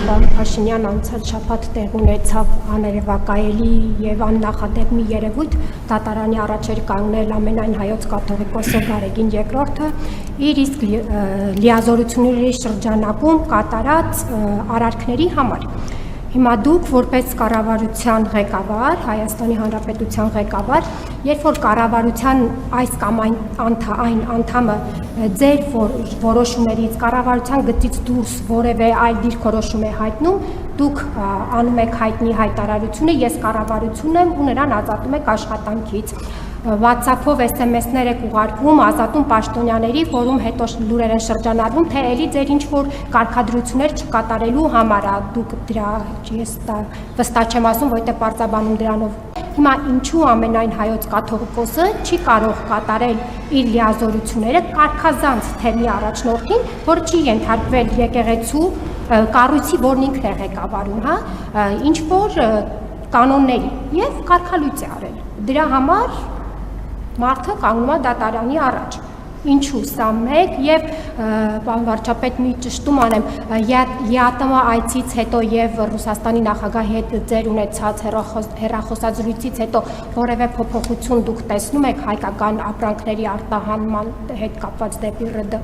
պարոն Փաշինյան անցած շաբաթ տեղ ունեցավ աներևակայելի եւ աննախադեպ մի երևույթ, դատարանի առաջ էր կանգնել ամենայն հայոց կաթողիկոսը Գարեգին II-ը իր իսկ լիազորությունների շրջանակում կատարած արարքների համար։ Հիմա դուք որպես կառավարության ղեկավար, Հայաստանի Հանրապետության ղեկավար, երբ որ կառավարության այս կամ այն անդամը ձեր որոշումներից կառավարության գծից դուրս որևէ այլ դիրքորոշում է հայտնում, դուք անում եք հայտնի հայտարարությունը, ես կառավարություն եմ ու նրան ազատում եք աշխատանքից։ WhatsApp-ով SMS-ներ եք ուղարկում ազատուն պաշտոնյաների, որում հետո լուրեր են շրջանառվում, թե էլի ձեր ինչ-որ կարգադրություններ չկատարելու համար, դուք դրա ես վստահ չեմ ասում, որտեղ պարզաբանում դրանով։ Հիմա ինչու ամենայն հայոց կաթողիկոսը չի կարող կատարել իր լիազորությունները կարգազանց թեմի առաջնորդին, որ չի ենթարկվել եկեղեցու կառույցի, որն ինքն է ղեկավարում, ինչ-որ կանոնների եւ կարգալույծ է արել։ Դրա համար մարդը կանգնում է դատարանի առաջ։ Ինչու սա մեկ եւ պարոն վարչապետ մի ճշտում անեմ, ԵԱՏՄ այցից հետո եւ Ռուսաստանի նախագահի հետ ձեր ունեցած հեռախոսազրույցից հետո որևէ փոփոխություն դուք տեսնում եք հայկական ապրանքների արտահանման հետ կապված դեպի ՌԴ։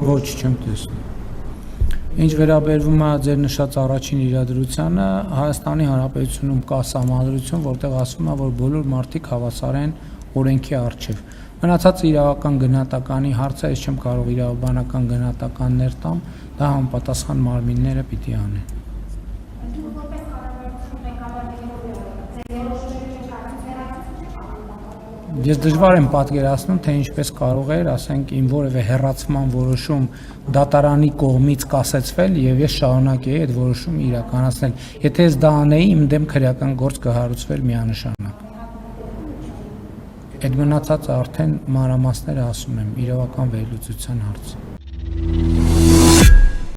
Ոչ, չեմ տեսնում։ Ինչ վերաբերվում է ձեր նշած առաջին իրադրությանը, Հայաստանի Հանրապետությունում կա սահմանադրություն, որտեղ ասվում է, որ բոլոր մարդիկ հավասար են օրենքի առջև։ Մնացած իրավական գնահատականի հարցը ես չեմ կարող իրավաբանական գնահատականներ տամ, դա համապատասխան մարմինները պիտի անեն։ Ես դժվար եմ պատկերացնում, թե ինչպես կարող էր, ասենք, իմ որևէ հեռացման որոշում դատարանի կողմից կասեցվել եւ ես շարունակեի այդ որոշումը իրականացնել։ Եթե ես դա անեի, իմ դեմ քրեական գործ կհարուցվեր միանշանակ։ Այդ մնացածը արդեն մանրամասները ասում եմ, իրավական վերլուծության հարց։